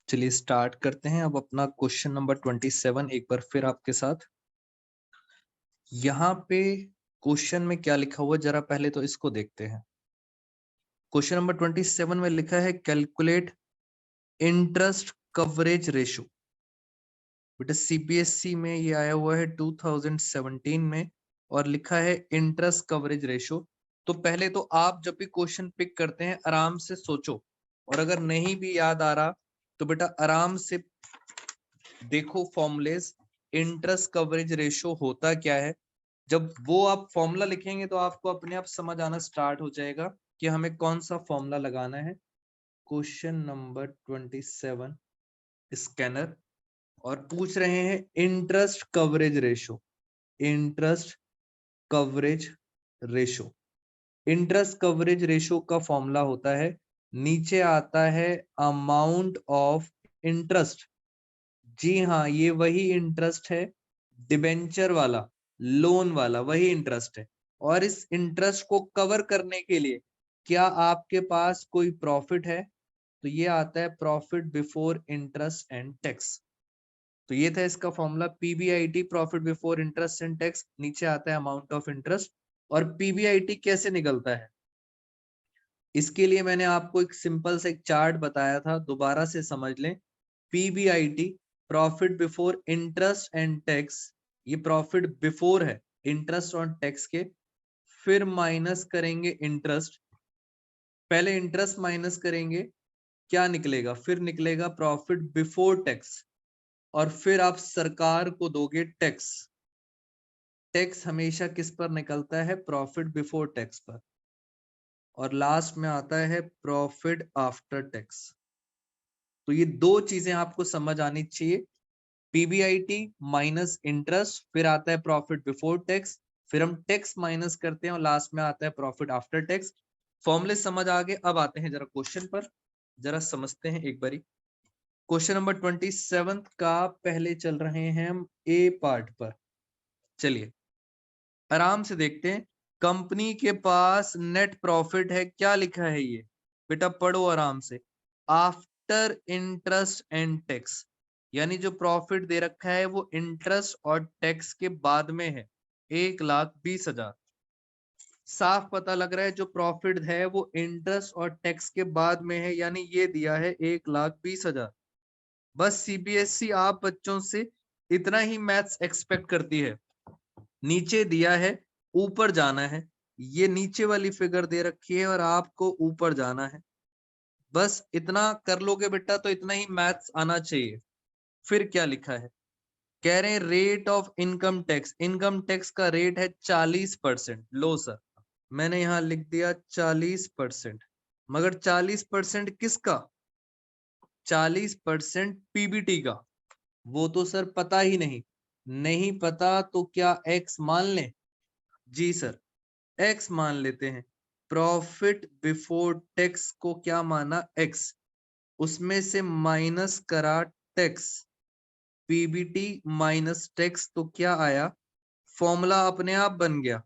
चलिए स्टार्ट करते हैं अब अपना क्वेश्चन नंबर 27 एक बार फिर आपके साथ। यहाँ पे क्वेश्चन में क्या लिखा हुआ है जरा पहले तो इसको देखते हैं। क्वेश्चन नंबर 27 में लिखा है कैलकुलेट इंटरेस्ट कवरेज रेशो। बेटा सीबीएसई में ये आया हुआ है 2017 में और लिखा है इंटरेस्ट कवरेज रेशो। तो पहले तो आप जब भी क्वेश्चन पिक करते हैं आराम से सोचो, और अगर नहीं भी याद आ रहा तो बेटा आराम से देखो फॉर्मूलेस। इंटरेस्ट कवरेज रेशो होता क्या है, जब वो आप फॉर्मूला लिखेंगे तो आपको अपने आप समझ आना स्टार्ट हो जाएगा कि हमें कौन सा फॉर्मूला लगाना है। क्वेश्चन नंबर 27 स्कैनर और पूछ रहे हैं interest coverage ratio. Interest coverage ratio, interest coverage ratio का फॉर्मूला होता है, नीचे आता है अमाउंट ऑफ इंटरेस्ट। जी हाँ, ये वही इंटरेस्ट है, डिबेंचर वाला, लोन वाला वही इंटरेस्ट है। और इस इंटरेस्ट को कवर करने के लिए क्या आपके पास कोई प्रॉफिट है, तो ये आता है profit before interest and tax. तो ये था इसका formula PBIT, profit before interest and tax, नीचे आता है अमाउंट ऑफ इंटरेस्ट। और पीबीआईटी कैसे निकलता है, इसके लिए मैंने आपको एक सिंपल से एक चार्ट बताया था, दोबारा से समझ लें। PBIT profit before interest and tax, ये प्रॉफिट बिफोर है इंटरेस्ट और टैक्स के, फिर माइनस करेंगे इंटरेस्ट, पहले इंटरेस्ट माइनस करेंगे, क्या निकलेगा, फिर निकलेगा प्रॉफिट बिफोर टैक्स, और फिर आप सरकार को दोगे टैक्स। टैक्स हमेशा किस पर निकलता है, प्रॉफिट बिफोर टैक्स पर, और लास्ट में आता है प्रॉफिट आफ्टर टैक्स। तो ये दो चीजें आपको समझ आनी चाहिए, पीबीआईटी माइनस इंटरेस्ट, फिर आता है प्रॉफिट बिफोर टैक्स, फिर हम टैक्स माइनस करते हैं और लास्ट में आता है प्रॉफिट आफ्टर टैक्स। फॉर्मूले समझ आ गए, अब आते हैं जरा क्वेश्चन पर, जरा समझते हैं एक बारी। क्वेश्चन नंबर 27 का पहले चल रहे हैं हम ए पार्ट पर। चलिए आराम से देखते हैं। कंपनी के पास नेट प्रॉफिट है, क्या लिखा है ये, बेटा पढ़ो आराम से, आफ्टर इंटरेस्ट एंड टैक्स, यानी जो प्रॉफिट दे रखा है वो इंटरेस्ट और टैक्स के बाद में है, 1,20,000। साफ पता लग रहा है जो प्रॉफिट है वो इंटरेस्ट और टैक्स के बाद में है, यानी ये दिया है 1,20,000। बस सीबीएसई आप बच्चों से इतना ही मैथ्स एक्सपेक्ट करती है, नीचे दिया है ऊपर जाना है, ये नीचे वाली फिगर दे रखी है और आपको ऊपर जाना है, बस इतना कर लोगे बेटा तो इतना ही मैथ्स आना चाहिए। फिर क्या लिखा है, कह रहे हैं rate of income tax, income tax का रेट है 40%। लो सर, मैंने यहां लिख दिया 40%, मगर 40% किसका, 40% पीबीटी का, वो तो सर पता ही नहीं, नहीं पता तो क्या एक्स मान लें, जी सर एक्स मान लेते हैं। प्रॉफिट बिफोर टैक्स को क्या माना, एक्स, उसमें से माइनस करा टैक्स, पीबीटी माइनस टैक्स, तो क्या आया, फॉर्मूला अपने आप बन गया।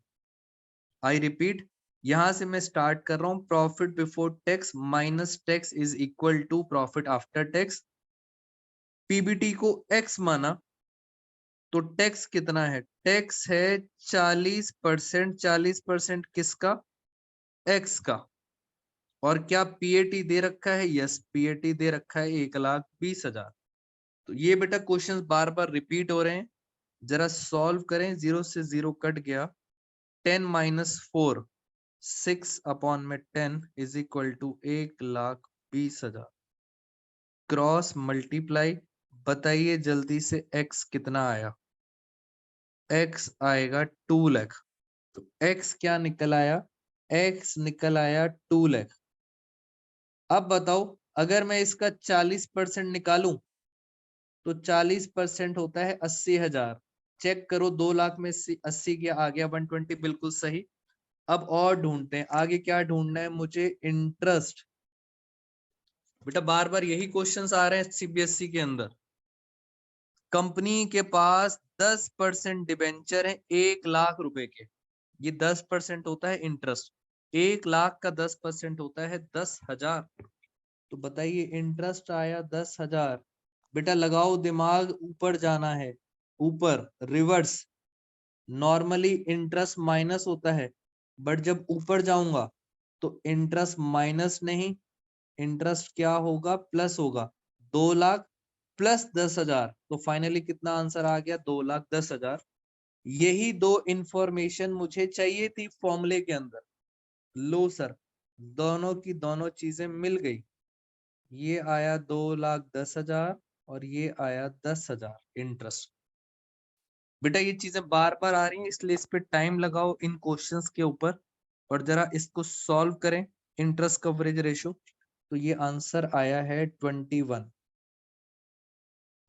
आई रिपीट, यहां से मैं स्टार्ट कर रहा हूं, profit before tax minus tax is equal to profit after tax. PBT को एक्स माना तो टैक्स कितना है, टैक्स है 40%, 40% किसका, एक्स का। और क्या पीएटी दे रखा है, यस पीएटी दे रखा है 1,20,000। तो ये बेटा क्वेश्चंस बार बार रिपीट हो रहे हैं, जरा सॉल्व करें, 0 से 0 कट गया, 10 माइनस 4, 6 अपॉन में 10 is equal to 1,20,000। Cross multiply, बताइए जल्दी से x कितना आया, x आएगा 2 लाख। तो x क्या निकल आया, x निकल आया 2 लाख। अब बताओ अगर मैं इसका 40% निकालूं तो 40% होता है 80,000। चेक करो, 2 लाख में 80 क्या आ गया, 120, बिल्कुल सही। अब और ढूंढते हैं, आगे क्या ढूंढना है मुझे, इंटरेस्ट। बेटा बार बार यही क्वेश्चंस आ रहे हैं सीबीएसई के अंदर। कंपनी के पास 10% डिबेंचर है 1,00,000 रुपए के, ये 10% होता है इंटरेस्ट, 1,00,000 का 10% होता है 10,000। तो बताइए इंटरेस्ट आया 10,000। बेटा लगाओ दिमाग, ऊपर जाना है, ऊपर रिवर्स। नॉर्मली इंटरेस्ट माइनस होता है, बट जब ऊपर जाऊंगा तो इंटरेस्ट माइनस नहीं, इंटरेस्ट क्या होगा, प्लस होगा। 2 लाख प्लस 10,000, तो फाइनली कितना आंसर आ गया, 2,10,000। यही दो इंफॉर्मेशन मुझे चाहिए थी फॉर्मूले के अंदर। लो सर, दोनों की दोनों चीजें मिल गई। ये आया 2,10,000 और ये आया 10,000 इंटरेस्ट। बेटा ये चीजें बार बार आ रही हैं, इसलिए इस पे टाइम लगाओ इन क्वेश्चंस के ऊपर और जरा इसको सॉल्व करें। इंटरेस्ट कवरेज रेशो, तो ये आंसर आया है 21।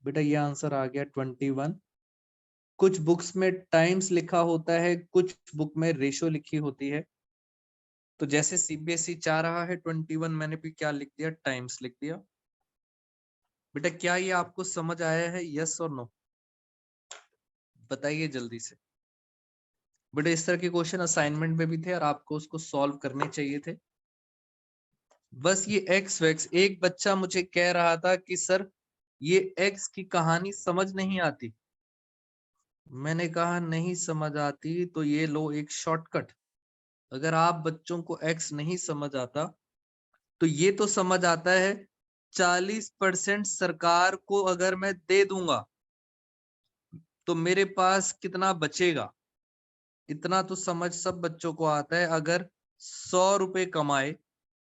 बेटा ये आंसर आ गया 21। कुछ बुक्स में टाइम्स लिखा होता है, कुछ बुक में रेशो लिखी होती है। तो जैसे सीबीएसई चाह रहा है 21, मैंने भी क्या लिख दिया, टाइम्स लिख दिया। बेटा क्या ये आपको समझ आया है, यस और नो? बताइए जल्दी से। बेटा इस तरह के क्वेश्चन असाइनमेंट में भी थे और आपको उसको सॉल्व करने चाहिए थे। बस ये एक्स वैक्स, एक बच्चा मुझे कह रहा था कि सर ये एक्स की कहानी समझ नहीं आती। मैंने कहा नहीं समझ आती तो ये लो एक शॉर्टकट। अगर आप बच्चों को एक्स नहीं समझ आता तो ये तो समझ आता है, 40% सरकार को अगर मैं दे दूंगा तो मेरे पास कितना बचेगा। इतना तो समझ सब बच्चों को आता है। अगर 100 रुपए कमाए,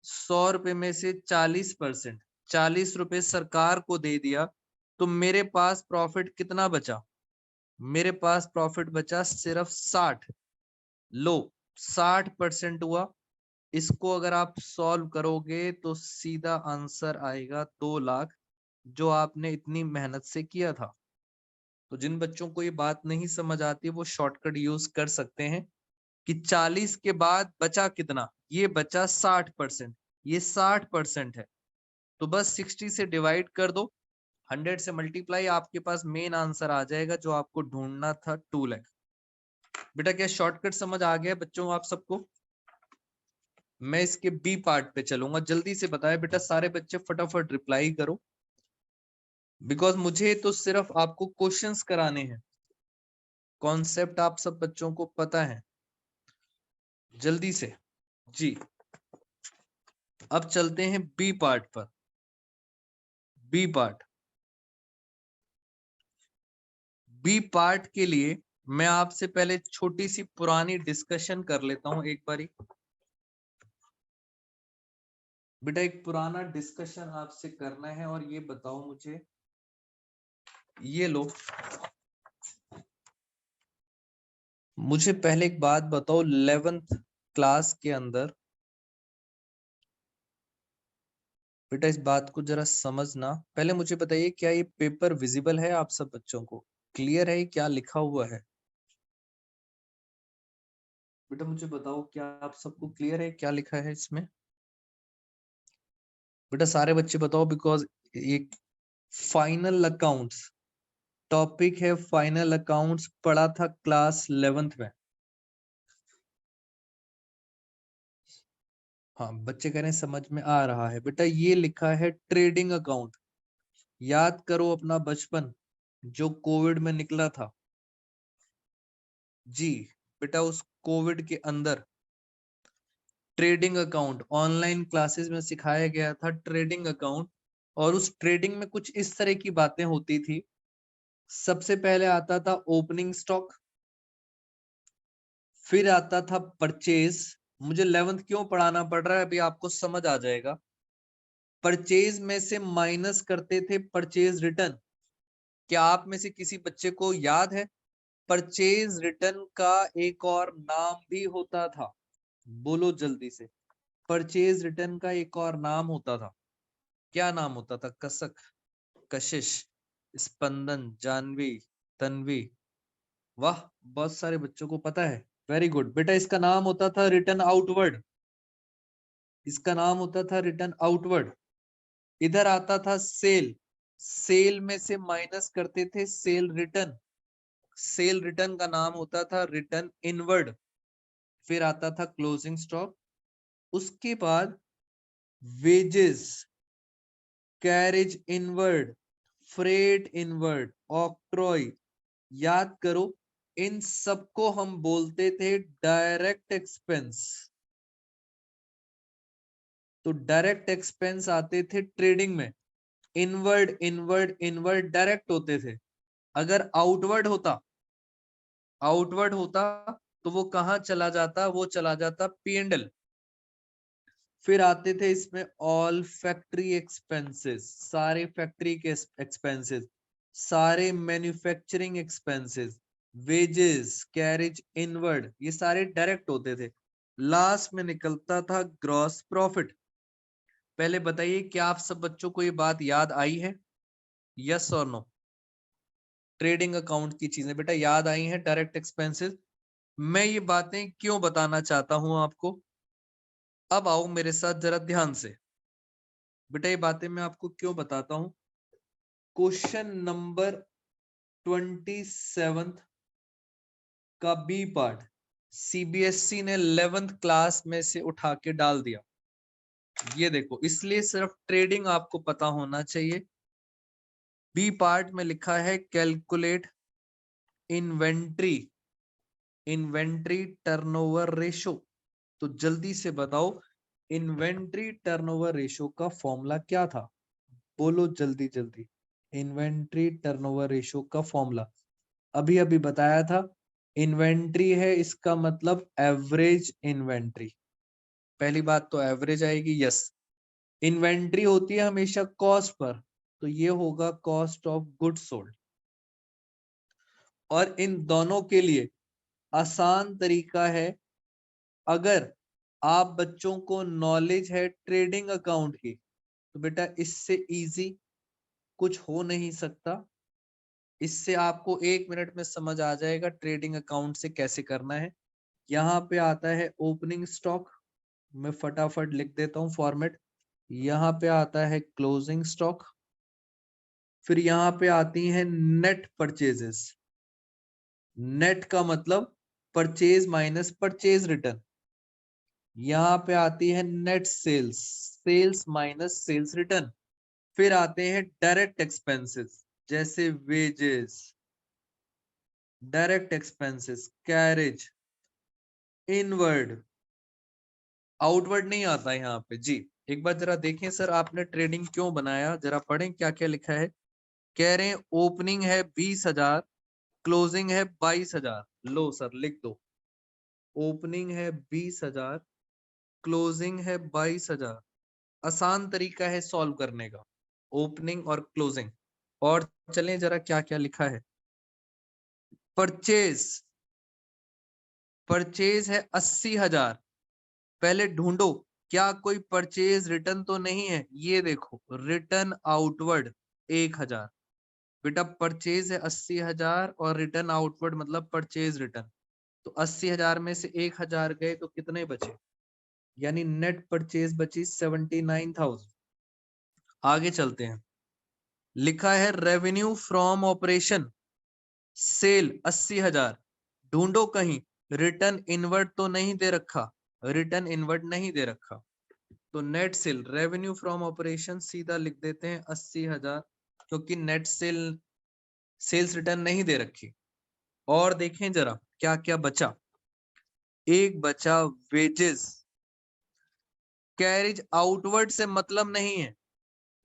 100 रुपए में से 40%, 40 रुपए सरकार को दे दिया, तो मेरे पास प्रॉफिट कितना बचा, मेरे पास प्रॉफिट बचा सिर्फ 60। लो 60% हुआ। इसको अगर आप सॉल्व करोगे तो सीधा आंसर आएगा 2 लाख, जो आपने इतनी मेहनत से किया था। तो जिन बच्चों को ये बात नहीं समझ आती वो शॉर्टकट यूज कर सकते हैं कि 40 के बाद बचा कितना, ये बचा 60%, ये 60% है। तो बस 60 से डिवाइड कर दो, 100 से मल्टीप्लाई, आपके पास मेन आंसर आ जाएगा जो आपको ढूंढना था, 2 लाख। बेटा क्या शॉर्टकट समझ आ गया बच्चों आप सबको? मैं इसके बी पार्ट पे चलूंगा, जल्दी से बताया बेटा, सारे बच्चे फटाफट रिप्लाई करो, बिकॉज मुझे तो सिर्फ आपको क्वेश्चंस कराने हैं, कॉन्सेप्ट आप सब बच्चों को पता है। जल्दी से जी। अब चलते हैं बी पार्ट पर। बी पार्ट, बी पार्ट के लिए मैं आपसे पहले छोटी सी पुरानी डिस्कशन कर लेता हूं एक बारी। बेटा एक पुराना डिस्कशन आपसे करना है और ये बताओ मुझे, ये लो, मुझे पहले एक बात बताओ, 11th क्लास के अंदर, बेटा इस बात को जरा समझना, पहले मुझे बताइए क्या ये पेपर विजिबल है आप सब बच्चों को, क्लियर है क्या लिखा हुआ है? बेटा मुझे बताओ क्या आप सबको क्लियर है क्या लिखा है इसमें? बेटा सारे बच्चे बताओ, बिकॉज एक फाइनल अकाउंट्स टॉपिक है, फाइनल अकाउंट्स पढ़ा था क्लास 11th में। हाँ बच्चे कह रहे हैं समझ में आ रहा है। बेटा ये लिखा है ट्रेडिंग अकाउंट, याद करो अपना बचपन जो कोविड में निकला था। जी बेटा उस कोविड के अंदर ट्रेडिंग अकाउंट ऑनलाइन क्लासेस में सिखाया गया था, ट्रेडिंग अकाउंट। और उस ट्रेडिंग में कुछ इस तरह की बातें होती थी। सबसे पहले आता था ओपनिंग स्टॉक, फिर आता था परचेज। मुझे 11th क्यों पढ़ाना पड़ रहा है अभी आपको समझ आ जाएगा। परचेज में से माइनस करते थे परचेज रिटर्न। क्या आप में से किसी बच्चे को याद है परचेज रिटर्न का एक और नाम भी होता था? बोलो जल्दी से, परचेज रिटर्न का एक और नाम होता था, क्या नाम होता था? कसक, कशिश, स्पंदन, जानवी, तन्वी। वाह बहुत सारे बच्चों को पता है, वेरी गुड। बेटा इसका नाम होता था रिटर्न आउटवर्ड, इसका नाम होता था रिटर्न आउटवर्ड। इधर आता था सेल, सेल में से माइनस करते थे सेल रिटर्न, सेल रिटर्न का नाम होता था रिटर्न इनवर्ड। फिर आता था क्लोजिंग स्टॉक, उसके बाद wages, carriage inward, freight inward, octroi, याद करो इन सबको हम बोलते थे डायरेक्ट एक्सपेंस। तो डायरेक्ट एक्सपेंस आते थे ट्रेडिंग में, इनवर्ड इनवर्ड इनवर्ड डायरेक्ट होते थे। अगर आउटवर्ड होता तो वो कहां चला जाता, वो चला जाता P&L। फिर आते थे इसमें ऑल फैक्ट्री एक्सपेंसेस, सारे फैक्ट्री के एक्सपेंसेस, सारे manufacturing expenses, wages, carriage inward, ये सारे डायरेक्ट होते थे। लास्ट में निकलता था ग्रॉस प्रॉफिट। पहले बताइए क्या आप सब बच्चों को ये बात याद आई है, यस और नो? ट्रेडिंग अकाउंट की चीजें बेटा याद आई हैं, डायरेक्ट एक्सपेंसेस। मैं ये बातें क्यों बताना चाहता हूं आपको, अब आओ मेरे साथ जरा ध्यान से। बेटा ये बातें मैं आपको क्यों बताता हूं। क्वेश्चन नंबर 27 का बी पार्ट सीबीएसई ने 11th क्लास में से उठा के डाल दिया। ये देखो, इसलिए सिर्फ ट्रेडिंग आपको पता होना चाहिए। बी पार्ट में लिखा है कैलकुलेट इन्वेंट्री टर्नओवर रेशो। तो जल्दी से बताओ इन्वेंट्री टर्नओवर रेशो का फॉर्मूला क्या था, बोलो जल्दी जल्दी। इन्वेंट्री टर्नओवर रेशो का फॉर्मूला अभी अभी बताया था। इन्वेंट्री है, इसका मतलब एवरेज इन्वेंट्री। पहली बात तो एवरेज आएगी, यस। इन्वेंट्री होती है हमेशा कॉस्ट पर, तो ये होगा कॉस्ट ऑफ गुड्स सोल्ड। और इन दोनों के लिए आसान तरीका है, अगर आप बच्चों को नॉलेज है ट्रेडिंग अकाउंट की, तो बेटा इससे इजी कुछ हो नहीं सकता। इससे आपको 1 मिनट में समझ आ जाएगा ट्रेडिंग अकाउंट से कैसे करना है। यहाँ पे आता है ओपनिंग स्टॉक, मैं फटाफट लिख देता हूँ फॉर्मेट। यहाँ पे आता है क्लोजिंग स्टॉक, फिर यहाँ पे आती है नेट परचेजेस। नेट का मतलब परचेज माइनस परचेज रिटर्न। यहाँ पे आती है net sales, sales minus sales return. फिर आते हैं डायरेक्ट एक्सपेंसेस, जैसे wages, direct expenses, carriage, inward, outward नहीं आता है यहाँ पे जी। एक बार जरा देखें सर आपने ट्रेडिंग क्यों बनाया, जरा पढ़ें क्या क्या लिखा है। कह रहे हैं ओपनिंग है 20,000, क्लोजिंग है 22,000। लो सर लिख दो, ओपनिंग है 20,000, क्लोजिंग है 22,000। आसान तरीका है सॉल्व करने का, ओपनिंग और क्लोजिंग। और चलें जरा क्या क्या लिखा है। परचेज, परचेज है 80,000। पहले ढूंढो क्या कोई परचेज रिटर्न तो नहीं है, ये देखो रिटर्न आउटवर्ड 1,000। बेटा परचेज है 80,000 और रिटर्न आउटवर्ड मतलब परचेज रिटर्न। तो 80,000 में से 1,000 गए तो कितने बचे, यानी नेट परचेज बची 79,000। आगे चलते हैं, लिखा है रेवेन्यू फ्रॉम ऑपरेशन सेल 80,000। ढूंढो कहीं रिटर्न इनवर्ट तो नहीं दे रखा, रिटर्न इनवर्ट नहीं दे रखा। तो net cell revenue from operation सीधा लिख देते हैं 80,000, क्योंकि नेट सेल सेल्स रिटर्न नहीं दे रखी। और देखें जरा क्या क्या बचा। एक बचा वेजेस, कैरेज आउटवर्ड से मतलब नहीं है,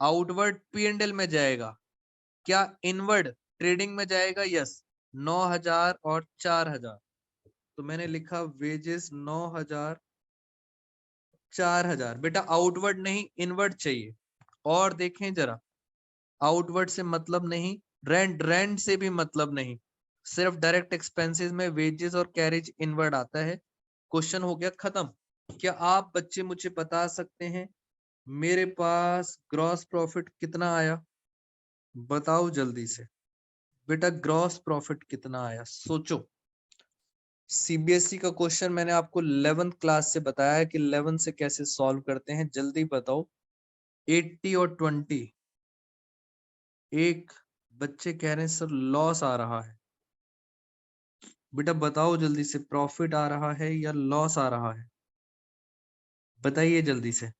आउटवर्ड P&L में जाएगा। क्या इनवर्ड ट्रेडिंग में जाएगा, यस। 9,000 और 4,000, तो मैंने लिखा वेजेस 9,000 4,000। बेटा आउटवर्ड नहीं इनवर्ड चाहिए। और देखें जरा, आउटवर्ड से मतलब नहीं, रेंट से भी मतलब नहीं, सिर्फ डायरेक्ट एक्सपेंसेस में वेजेस और कैरेज इनवर्ड आता है। क्वेश्चन हो गया खत्म। क्या आप बच्चे मुझे बता सकते हैं मेरे पास ग्रॉस प्रॉफिट कितना आया, बताओ जल्दी से। बेटा ग्रॉस प्रॉफिट कितना आया, सोचो। सीबीएसई का क्वेश्चन मैंने आपको 11th क्लास से बताया है कि 11 से कैसे सॉल्व करते हैं, जल्दी बताओ। 80 और 20। एक बच्चे कह रहे हैं सर लॉस आ रहा है। बेटा बताओ जल्दी से, प्रॉफिट आ रहा है या लॉस आ रहा है, बताइए जल्दी से।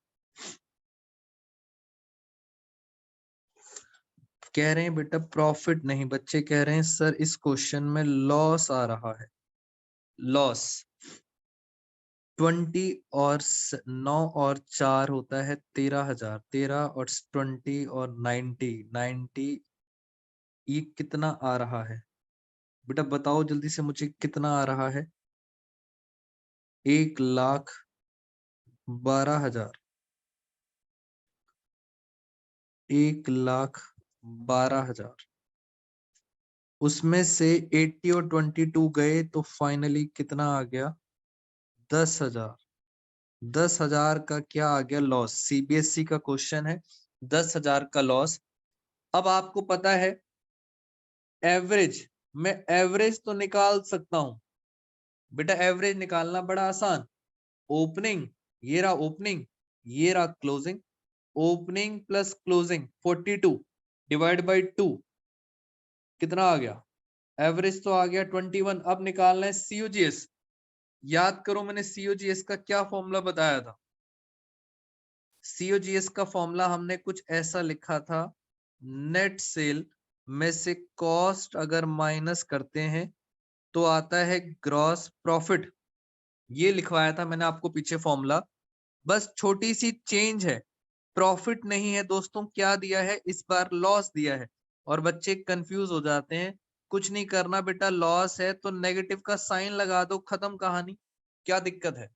कह रहे हैं बेटा प्रॉफिट नहीं, बच्चे कह रहे हैं सर इस क्वेश्चन में लॉस आ रहा है। लॉस 20 और 9 और 4 होता है 13,000, 13 और 20 और 90, ये कितना आ रहा है बेटा? बताओ जल्दी से मुझे, कितना आ रहा है? 1,12,000, 1,12,000। उसमें से 80 और 22 गए तो फाइनली कितना आ गया? 10,000। 10,000 का क्या आ गया? लॉस। सीबीएसई का क्वेश्चन है, 10,000 का लॉस। अब आपको पता है एवरेज, मैं एवरेज तो निकाल सकता हूं बेटा। एवरेज निकालना बड़ा आसान। ओपनिंग, ये रहा ओपनिंग, ये रहा closing. Opening plus closing 42 divide by 2 कितना आ गया? एवरेज तो आ गया 21। अब निकालना है सीओजीएस। याद करो मैंने सीओजीएस का क्या फॉर्मूला बताया था। सीओजीएस का फॉर्मूला हमने कुछ ऐसा लिखा था, नेट सेल में से कॉस्ट अगर माइनस करते हैं तो आता है ग्रॉस प्रॉफिट। ये लिखवाया था मैंने आपको पीछे फॉर्मूला। बस छोटी सी चेंज है, प्रॉफिट नहीं है दोस्तों, क्या दिया है इस बार? लॉस दिया है। और बच्चे कंफ्यूज हो जाते हैं। कुछ नहीं करना बेटा, लॉस है तो नेगेटिव का साइन लगा दो, खत्म कहानी। क्या दिक्कत है?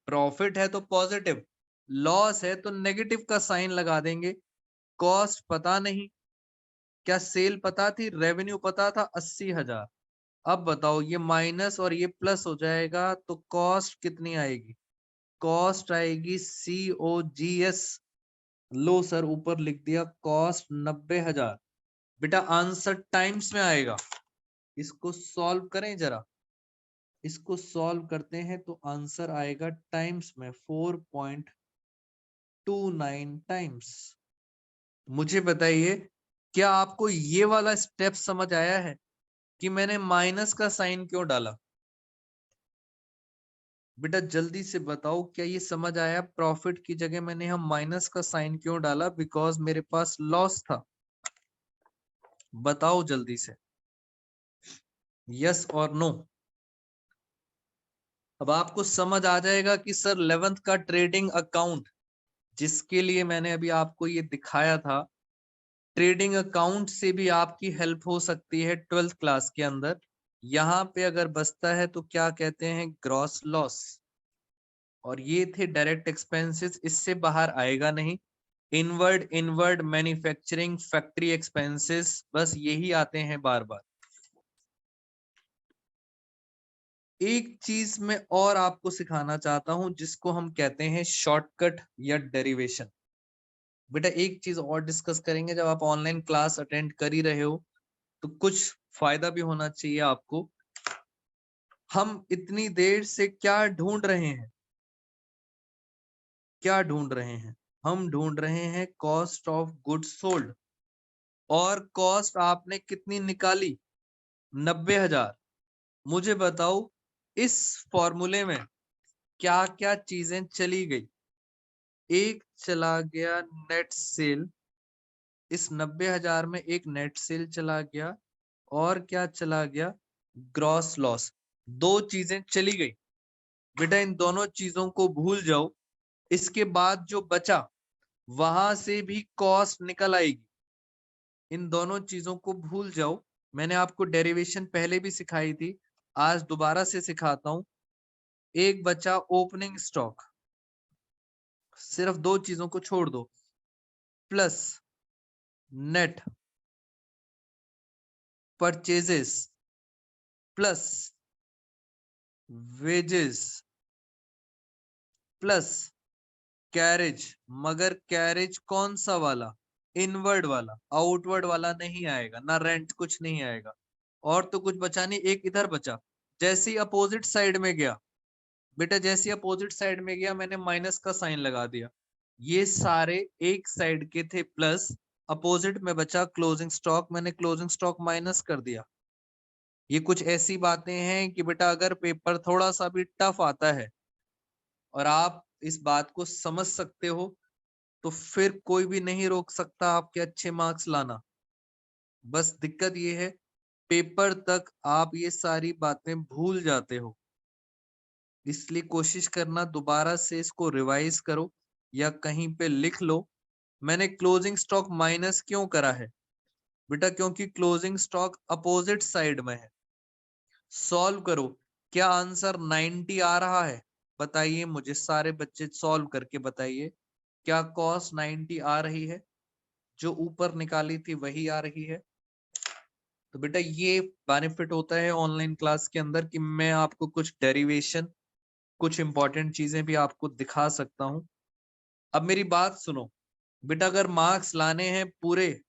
प्रॉफिट है तो पॉजिटिव, लॉस है तो नेगेटिव का साइन लगा देंगे। कॉस्ट पता नहीं, क्या सेल पता थी? रेवेन्यू पता था 80,000। अब बताओ ये माइनस और ये प्लस हो जाएगा तो कॉस्ट कितनी आएगी? कॉस्ट आएगी COGS। लो सर ऊपर लिख दिया कॉस्ट 90,000। बेटा आंसर टाइम्स में आएगा। इसको सॉल्व करें जरा, इसको सॉल्व करते हैं तो आंसर आएगा टाइम्स में 4.29 टाइम्स। मुझे बताइए क्या आपको ये वाला स्टेप समझ आया है कि मैंने माइनस का साइन क्यों डाला? बेटा जल्दी से बताओ, क्या ये समझ आया? प्रॉफिट की जगह मैंने हम माइनस का साइन क्यों डाला? बिकॉज मेरे पास लॉस था। बताओ जल्दी से, यस और नो। अब आपको समझ आ जाएगा कि सर 11th का ट्रेडिंग अकाउंट, जिसके लिए मैंने अभी आपको ये दिखाया था, ट्रेडिंग अकाउंट से भी आपकी हेल्प हो सकती है 12th क्लास के अंदर। यहाँ पे अगर बचता है तो क्या कहते हैं? Gross loss. और ये थे डायरेक्ट एक्सपेंसेस, इससे बाहर आएगा नहीं। Inward, inward manufacturing, factory expenses, बस यही आते हैं बार बार। एक चीज मैं और आपको सिखाना चाहता हूं जिसको हम कहते हैं शॉर्टकट या डेरिवेशन। बेटा एक चीज और डिस्कस करेंगे, जब आप ऑनलाइन क्लास अटेंड कर ही रहे हो तो कुछ फायदा भी होना चाहिए आपको। हम इतनी देर से क्या ढूंढ रहे हैं? क्या ढूंढ रहे हैं? हम ढूंढ रहे हैं कॉस्ट ऑफ गुड्स सोल्ड। और कॉस्ट आपने कितनी निकाली? 90,000। मुझे बताओ इस फॉर्मूले में क्या क्या चीजें चली गई? एक चला गया नेट सेल, इस 90,000 में एक नेट सेल चला गया, और क्या चला गया? Gross loss. दो चीजें चली गई। बेटा इन दोनों चीजों को भूल जाओ, इसके बाद जो बचा वहां से भी कॉस्ट निकल आएगी। इन दोनों चीजों को भूल जाओ। मैंने आपको डेरिवेशन पहले भी सिखाई थी, आज दोबारा से सिखाता हूं। एक बचा ओपनिंग स्टॉक, सिर्फ दो चीजों को छोड़ दो, plus net purchases plus wages plus carriage. मगर कैरेज कौन सा वाला? इनवर्ड वाला, आउटवर्ड वाला नहीं आएगा ना, रेंट कुछ नहीं आएगा। और तो कुछ बचा नहीं, एक इधर बचा। जैसे ही अपोजिट साइड में गया बेटा, जैसे अपोजिट साइड में गया मैंने माइनस का साइन लगा दिया। ये सारे एक साइड के थे प्लस, अपोजिट में बचा क्लोजिंग स्टॉक, मैंने क्लोजिंग स्टॉक माइनस कर दिया। ये कुछ ऐसी बातें हैं कि बेटा अगर पेपर थोड़ा सा भी टफ आता है और आप इस बात को समझ सकते हो तो फिर कोई भी नहीं रोक सकता आपके अच्छे मार्क्स लाना। बस दिक्कत ये है पेपर तक आप ये सारी बातें भूल जाते हो, इसलिए कोशिश करना दोबारा से इसको रिवाइज करो या कहीं पे लिख लो। मैंने क्लोजिंग स्टॉक माइनस क्यों करा है बेटा, क्योंकि क्लोजिंग स्टॉक अपोजिट साइड में है। सॉल्व करो, क्या आंसर 90 आ रहा है? बताइए मुझे, सारे बच्चे सॉल्व करके बताइए, क्या कॉस 90 आ रही है? जो ऊपर निकाली थी वही आ रही है। तो बेटा ये बेनिफिट होता है ऑनलाइन क्लास के अंदर कि मैं आपको कुछ डेरिवेशन, कुछ इंपॉर्टेंट चीजें भी आपको दिखा सकता हूं। अब मेरी बात सुनो बेटा, अगर मार्क्स लाने हैं पूरे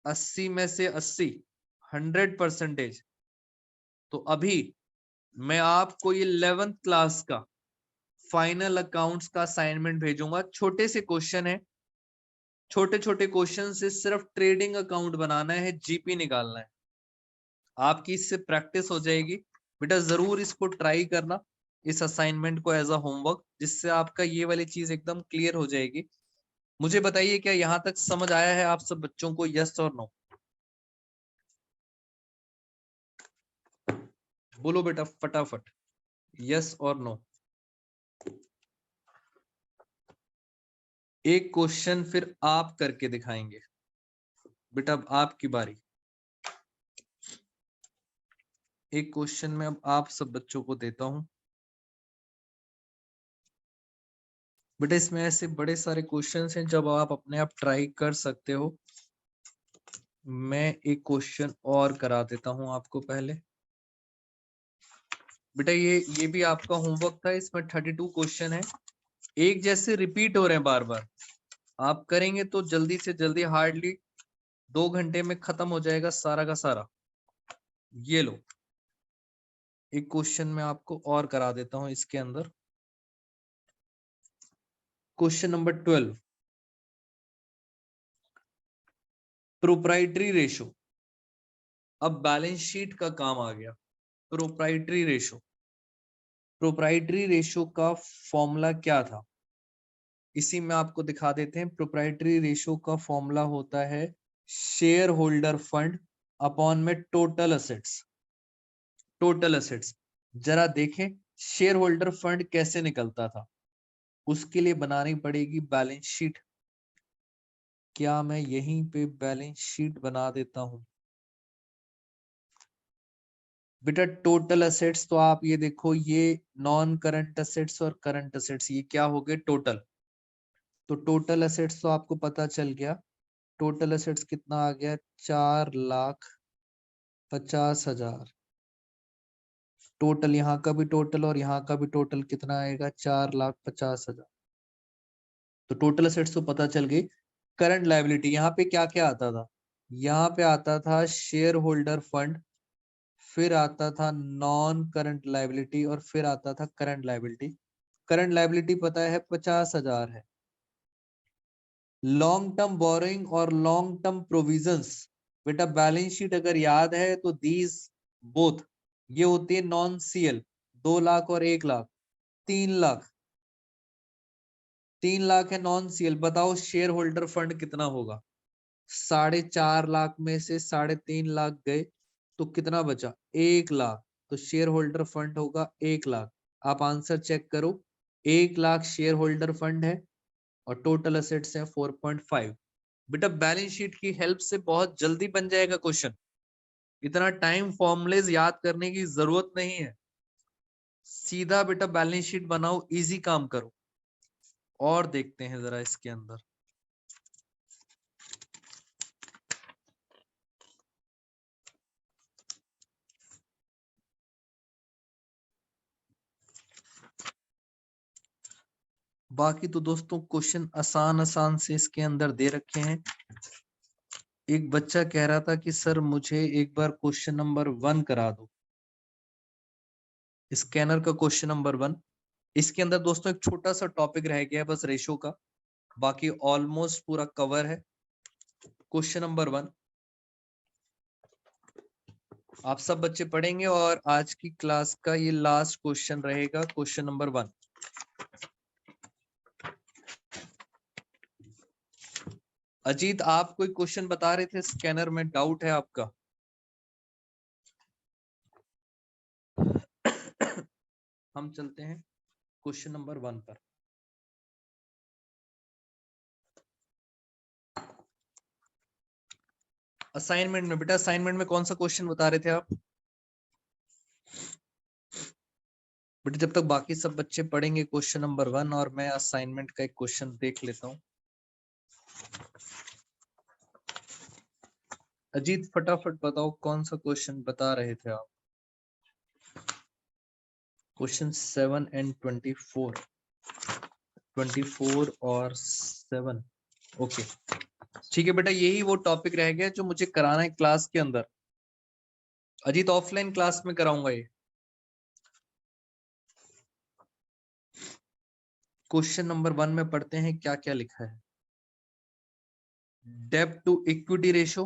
80 में से 80, 100%, तो अभी मैं आपको ये 11th क्लास का फाइनल अकाउंट्स का असाइनमेंट भेजूंगा। छोटे से क्वेश्चन है, छोटे छोटे क्वेश्चन से सिर्फ ट्रेडिंग अकाउंट बनाना है, जीपी निकालना है। आपकी इससे प्रैक्टिस हो जाएगी बेटा, जरूर इसको ट्राई करना, इस असाइनमेंट को एज अ होमवर्क, जिससे आपका ये वाली चीज एकदम क्लियर हो जाएगी। मुझे बताइए क्या यहां तक समझ आया है आप सब बच्चों को, यस और नो? बोलो बेटा फटाफट, यस और नो। एक क्वेश्चन फिर आप करके दिखाएंगे बेटा, अब आपकी बारी। एक क्वेश्चन में अब आप सब बच्चों को देता हूं बेटा, इसमें ऐसे बड़े सारे क्वेश्चंस हैं जब आप अपने आप ट्राई कर सकते हो। मैं एक क्वेश्चन और करा देता हूं आपको पहले बेटा, ये भी आपका होमवर्क था, इसमें 32 क्वेश्चन है, एक जैसे रिपीट हो रहे हैं बार बार। आप करेंगे तो जल्दी से जल्दी, हार्डली 2 घंटे में खत्म हो जाएगा सारा का सारा। ये लो एक क्वेश्चन मैं आपको और करा देता हूं इसके अंदर। Question number 12, proprietary ratio. अब बैलेंस शीट का काम आ गया। प्रोप्राइटरी रेशो, प्रोप्राइटरी रेशो का फॉर्मूला क्या था, इसी में आपको दिखा देते हैं। प्रोप्राइटरी रेशो का फॉर्मूला होता है शेयर होल्डर फंड अपॉन में टोटल असेट्स। टोटल असेट्स जरा देखें शेयर होल्डर फंड कैसे निकलता था, उसके लिए बनानी पड़ेगी बैलेंस शीट। क्या मैं यहीं पे बैलेंस शीट बना देता हूं बेटा? टोटल असेट्स तो आप ये देखो, ये नॉन करंट असेट्स और करंट असेट्स, ये क्या हो गए? टोटल। तो टोटल असेट्स तो आपको पता चल गया, टोटल असेट्स कितना आ गया? 4,50,000। टोटल यहाँ का भी टोटल और यहाँ का भी टोटल कितना आएगा? 4,50,000। तो टोटल असेट्स तो पता चल गई। करंट लायबिलिटी यहाँ पे क्या क्या आता था? यहाँ पे आता था शेयर होल्डर फंड, फिर आता था नॉन करंट लायबिलिटी और फिर आता था करंट लायबिलिटी। करंट लायबिलिटी पता है 50,000 है। लॉन्ग टर्म बोरोइंग और लॉन्ग टर्म प्रोविजंस बेटा, बैलेंस शीट अगर याद है तो दीज बोथ ये होती है नॉन सीएल। 2 लाख और 1 लाख, 3 लाख, 3 लाख है नॉन सीएल। बताओ शेयर होल्डर फंड कितना होगा? 4.5 लाख में से 3.5 लाख गए तो कितना बचा? 1 लाख। तो शेयर होल्डर फंड होगा 1 लाख। आप आंसर चेक करो, 1 लाख शेयर होल्डर फंड है और टोटल असेट्स है 4.5। बेटा बैलेंस शीट की हेल्प से बहुत जल्दी बन जाएगा क्वेश्चन, इतना टाइम फॉर्मूलेज याद करने की जरूरत नहीं है। सीधा बेटा बैलेंस शीट बनाओ, इजी काम करो। और देखते हैं जरा इसके अंदर। बाकी तो दोस्तों क्वेश्चन आसान आसान से इसके अंदर दे रखे हैं। एक बच्चा कह रहा था कि सर मुझे एक बार क्वेश्चन नंबर 1 करा दो, स्कैनर का क्वेश्चन नंबर 1। इसके अंदर दोस्तों एक छोटा सा टॉपिक रह गया है बस रेशो का, बाकी ऑलमोस्ट पूरा कवर है। क्वेश्चन नंबर 1 आप सब बच्चे पढ़ेंगे और आज की क्लास का ये लास्ट क्वेश्चन रहेगा। क्वेश्चन नंबर 1, अजीत, आप कोई क्वेश्चन बता रहे थे स्कैनर में, डाउट है आपका? हम चलते हैं क्वेश्चन नंबर 1 पर। असाइनमेंट में बेटा, असाइनमेंट में कौन सा क्वेश्चन बता रहे थे आप बेटा? जब तक बाकी सब बच्चे पढ़ेंगे क्वेश्चन नंबर 1, और मैं असाइनमेंट का एक क्वेश्चन देख लेता हूं। अजीत फटाफट बताओ कौन सा क्वेश्चन बता रहे थे आप? क्वेश्चन 7 एंड 24, 24 और 7। ओके ठीक है बेटा, यही वो टॉपिक रह गया जो मुझे कराना है क्लास के अंदर। अजीत ऑफलाइन क्लास में कराऊंगा ये। क्वेश्चन नंबर 1 में पढ़ते हैं क्या क्या लिखा है। डेब्ट to equity ratio,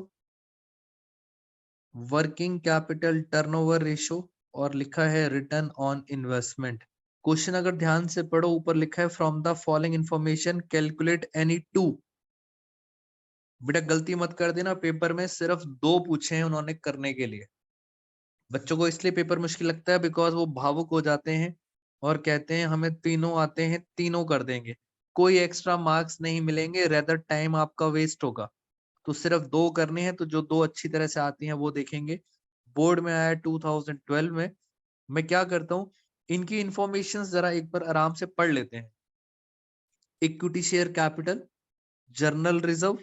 working capital turnover ratio, और लिखा है रिटर्न ऑन इन्वेस्टमेंट। क्वेश्चन अगर ध्यान से पढ़ो, ऊपर लिखा है from the following information calculate any two. बेटा गलती मत कर देना, पेपर में सिर्फ 2 पूछे हैं उन्होंने करने के लिए। बच्चों को इसलिए पेपर मुश्किल लगता है बिकॉज वो भावुक हो जाते हैं और कहते हैं हमें तीनों आते हैं, तीनों कर देंगे। कोई एक्स्ट्रा मार्क्स नहीं मिलेंगे, रेदर टाइम आपका वेस्ट होगा। तो सिर्फ 2 करने हैं, तो जो 2 अच्छी तरह से आती हैं वो देखेंगे। बोर्ड में आया 2012 में। मैं क्या करता हूँ, इनकी इंफॉर्मेशन जरा एक बार आराम से पढ़ लेते हैं। Equity share capital, journal reserve,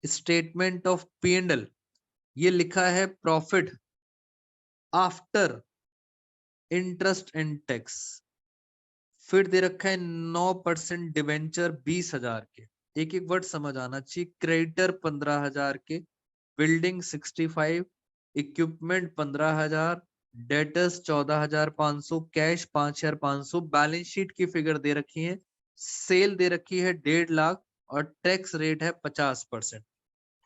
statement of P&L, ये लिखा है profit after interest and tax. फिर दे रखा है 9% डिवेंचर 20,000 के। एक एक वर्ड समझ आना चाहिए। क्रेडिटर 15,000 के, building 65, equipment 15,000, debtors 14,500, cash 5,500। Balance sheet की फिगर दे रखी है, सेल दे रखी है 1.5 लाख, और टैक्स रेट है 50%।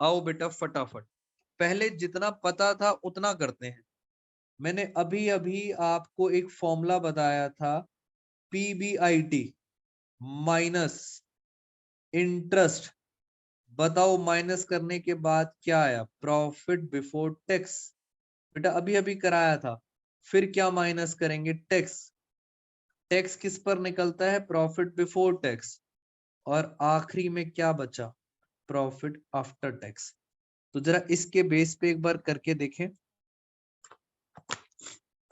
आओ बेटा फटाफट, पहले जितना पता था उतना करते हैं। मैंने अभी अभी आपको एक फॉर्मूला बताया था, PBIT माइनस इंटरेस्ट। बताओ माइनस करने के बाद क्या आया? Profit before tax. बेटा अभी अभी कराया था। फिर क्या माइनस करेंगे? टैक्स। टैक्स किस पर निकलता है? Profit before tax. और आखिरी में क्या बचा? Profit after tax. तो जरा इसके बेस पे एक बार करके देखें,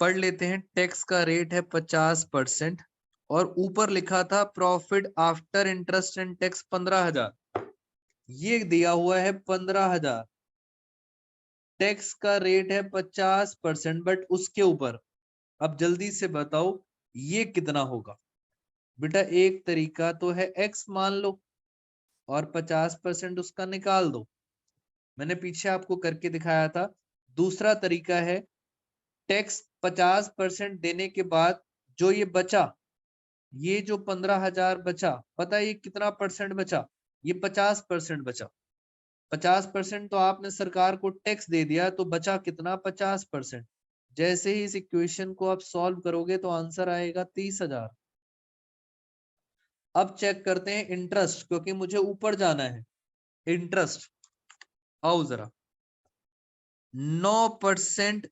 पढ़ लेते हैं। टैक्स का रेट है 50%, और ऊपर लिखा था profit after interest and tax 15,000। ये दिया हुआ है 15,000। टैक्स का रेट है 50%, बट उसके ऊपर अब जल्दी से बताओ ये कितना होगा? बेटा एक तरीका तो है x मान लो और 50% उसका निकाल दो। मैंने पीछे आपको करके दिखाया था। दूसरा तरीका है, टैक्स 50% देने के बाद जो ये बचा, ये जो 15,000 बचा, पता है ये कितना परसेंट बचा? ये 50% बचा। 50% तो आपने सरकार को टैक्स दे दिया, तो बचा कितना? 50%। जैसे ही इस इक्वेशन को आप सॉल्व करोगे तो आंसर आएगा 30,000। अब चेक करते हैं इंटरेस्ट, क्योंकि मुझे ऊपर जाना है। इंटरेस्ट, आओ जरा। 9%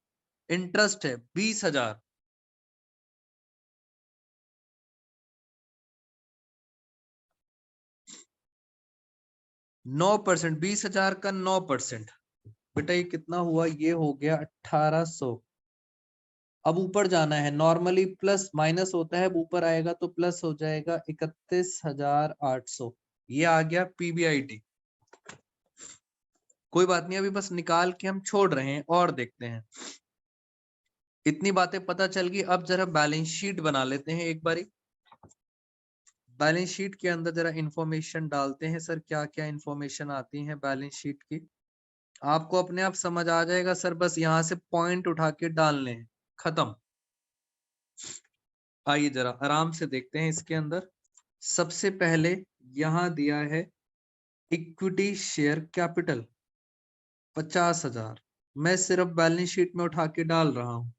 इंटरेस्ट है 20,000। 9%, 20,000 का 9%। बेटा ये कितना हुआ? ये हो गया 1,800। अब ऊपर जाना है, नॉर्मली प्लस माइनस होता है, अब ऊपर आएगा तो प्लस हो जाएगा 31,800। ये आ गया PBIT। कोई बात नहीं, अभी बस निकाल के हम छोड़ रहे हैं और देखते हैं। इतनी बातें पता चल गई। अब जरा बैलेंस शीट बना लेते हैं एक बारी। बैलेंस शीट के अंदर जरा इंफॉर्मेशन डालते हैं। सर क्या क्या इंफॉर्मेशन आती है बैलेंस शीट की? आपको अपने आप समझ आ जाएगा सर, बस यहाँ से पॉइंट उठा के डालने हैं, खत्म। आइए जरा आराम से देखते हैं इसके अंदर। सबसे पहले यहां दिया है इक्विटी शेयर कैपिटल 50,000। मैं सिर्फ बैलेंस शीट में उठा के डाल रहा हूं।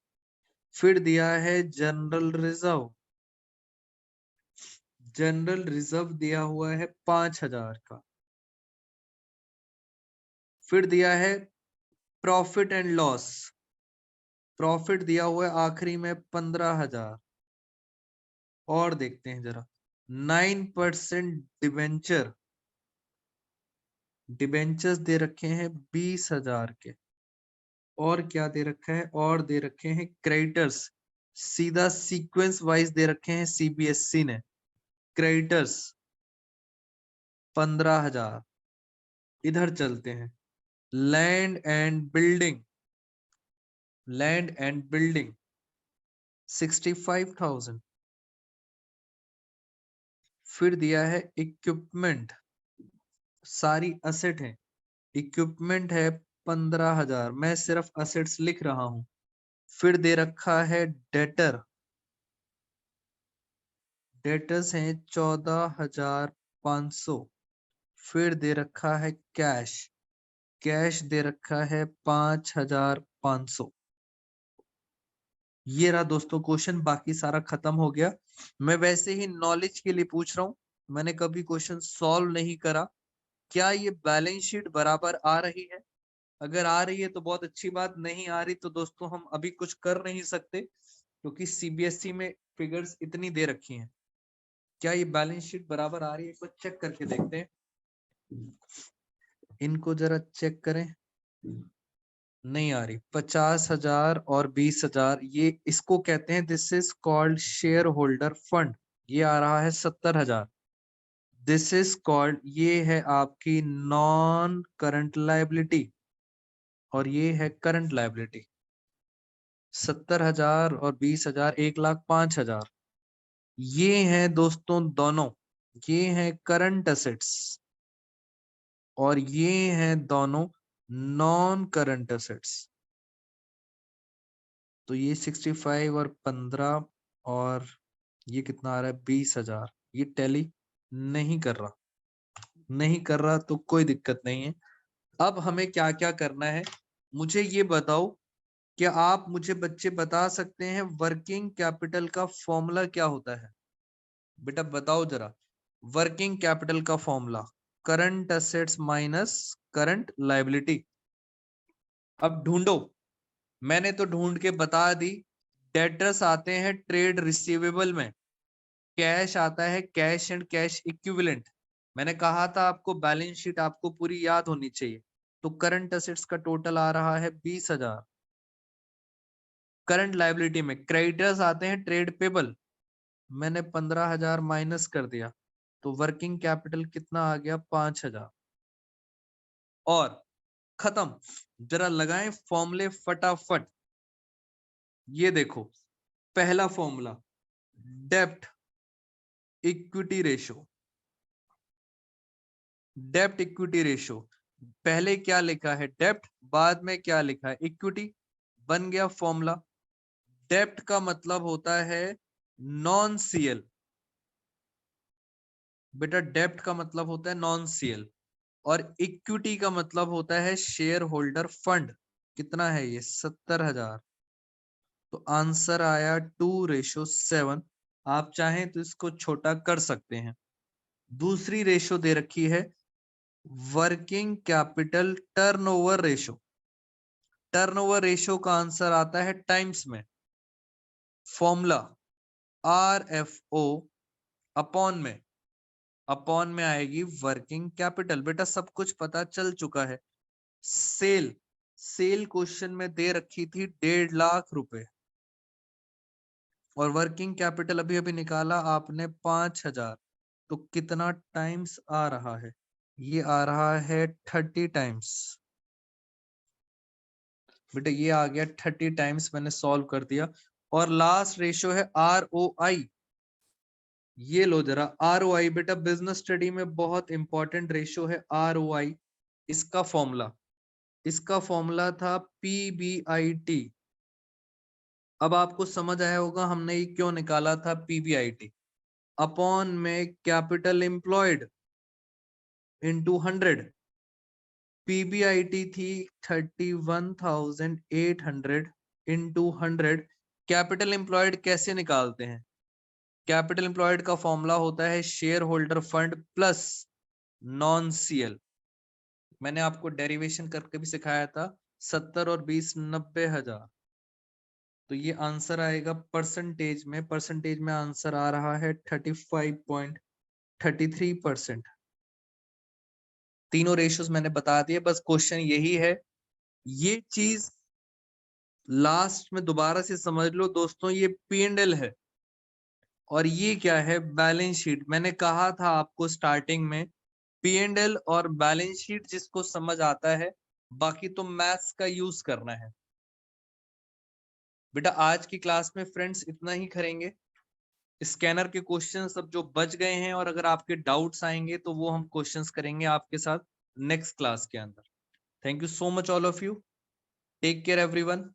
फिर दिया है जनरल रिजर्व। जनरल रिजर्व दिया हुआ है 5,000 का। फिर दिया है प्रॉफिट एंड लॉस, प्रॉफिट दिया हुआ है आखिरी में 15,000। और देखते हैं जरा, 9% डिबेंचर, डिबेंचर्स दे रखे हैं 20,000 के। और क्या दे रखा है, और दे रखे हैं क्रेडिटर्स, सीधा सीक्वेंस वाइज दे रखे हैं सीबीएसई ने। क्रेडिटर्स 15,000। इधर चलते हैं, land and building, land and building 65,000। फिर दिया है इक्विपमेंट, सारी असेट है, इक्विपमेंट है 15,000, मैं सिर्फ असेट्स लिख रहा हूं। फिर दे रखा है डेटर, डेटर्स हैं 14,500। फिर दे रखा है कैश, कैश दे रखा है 5,500। ये रहा दोस्तों क्वेश्चन, बाकी सारा खत्म हो गया। मैं वैसे ही नॉलेज के लिए पूछ रहा हूँ, मैंने कभी क्वेश्चन सॉल्व नहीं करा। क्या ये बैलेंस शीट बराबर आ रही है? अगर आ रही है तो बहुत अच्छी बात, नहीं आ रही तो दोस्तों हम अभी कुछ कर नहीं सकते, क्योंकि सीबीएसई में फिगर्स इतनी दे रखी हैं। क्या ये बैलेंस शीट बराबर आ रही है, कुछ चेक करके देखते हैं। इनको जरा चेक करें, नहीं आ रही। 50,000 और 20,000, ये इसको कहते हैं, this is called share holder fund. ये आ रहा है 70,000। दिस इज कॉल्ड, ये है आपकी नॉन करंट लायबिलिटी, और ये है करंट लायबिलिटी। 70,000 और 20,000, 1,05,000, ये हैं दोस्तों दोनों, ये हैं करंट असेट्स, और ये हैं दोनों नॉन करंट असेट्स। तो ये 65 और 15, और ये कितना आ रहा है 20,000। ये टैली नहीं कर रहा, नहीं कर रहा तो कोई दिक्कत नहीं है। अब हमें क्या क्या करना है, मुझे ये बताओ, क्या आप मुझे बच्चे बता सकते हैं वर्किंग कैपिटल का फॉर्मूला क्या होता है? बेटा बताओ जरा, वर्किंग कैपिटल का formula current assets minus current liability. अब ढूंढो, मैंने तो ढूंढ के बता दी। डेटर्स आते हैं ट्रेड रिसीवेबल में, कैश आता है कैश एंड कैश इक्विवेलेंट। मैंने कहा था आपको बैलेंस शीट आपको पूरी याद होनी चाहिए। तो करंट असेट्स का टोटल आ रहा है 20,000। करंट लायबिलिटी में क्रेडिटर्स आते हैं ट्रेड पेबल, मैंने 15,000 माइनस कर दिया, तो वर्किंग कैपिटल कितना आ गया 5,000। और खत्म। जरा लगाएं फॉर्मूले फटाफट। ये देखो, पहला फॉर्मूला डेप्ट इक्विटी रेशो, डेप्ट इक्विटी रेशो। पहले क्या लिखा है डेप्ट, बाद में क्या लिखा है इक्विटी, बन गया फॉर्मूला। डेप्ट का मतलब होता है नॉन सीएल, बेटा डेप्ट का मतलब होता है नॉन सीएल, और इक्विटी का मतलब होता है शेयर होल्डर फंड। कितना है ये 70,000। तो आंसर आया 2:7। आप चाहें तो इसको छोटा कर सकते हैं। दूसरी रेशो दे रखी है working capital turnover ratio. Turnover ratio का आंसर आता है टाइम्स में, फॉर्मूला RFO अपॉन में, अपॉन में आएगी वर्किंग कैपिटल। बेटा सब कुछ पता चल चुका है। सेल, सेल क्वेश्चन में दे रखी थी 1.5 लाख रुपए, और वर्किंग कैपिटल अभी अभी निकाला आपने 5,000। तो कितना टाइम्स आ रहा है, ये आ रहा है 30 टाइम्स। बेटा ये आ गया 30 टाइम्स, मैंने सॉल्व कर दिया। और लास्ट रेशियो है ROI। ये लो जरा ROI, बेटा बिजनेस स्टडी में बहुत इंपॉर्टेंट रेशियो है ROI। इसका फॉर्मूला, इसका फॉर्मूला था PBIT। अब आपको समझ आया होगा हमने ये क्यों निकाला था PBIT। अपॉन में कैपिटल एम्प्लॉयड इनटू 100। PBIT थी 31,800 इनटू 100। कैपिटल एम्प्लॉयड कैसे निकालते हैं? कैपिटल एम्प्लॉयड का फॉर्मूला होता है share holder fund plus non CL. मैंने आपको डेरिवेशन करके भी सिखाया था, 70 और 20 90,000। तो ये आंसर आएगा परसेंटेज में आंसर आ रहा है 35.33%। तीनों रेशियोज मैंने बता दिए, बस क्वेश्चन यही है। ये चीज लास्ट में दोबारा से समझ लो दोस्तों, ये P&L है और ये क्या है, बैलेंस शीट। मैंने कहा था आपको स्टार्टिंग में, P&L और बैलेंस शीट जिसको समझ आता है, बाकी तो मैथ्स का यूज करना है। बेटा आज की क्लास में फ्रेंड्स इतना ही करेंगे। स्कैनर के क्वेश्चन सब जो बच गए हैं, और अगर आपके डाउट्स आएंगे तो वो हम क्वेश्चंस करेंगे आपके साथ नेक्स्ट क्लास के अंदर। Thank you so much all of you, take care everyone.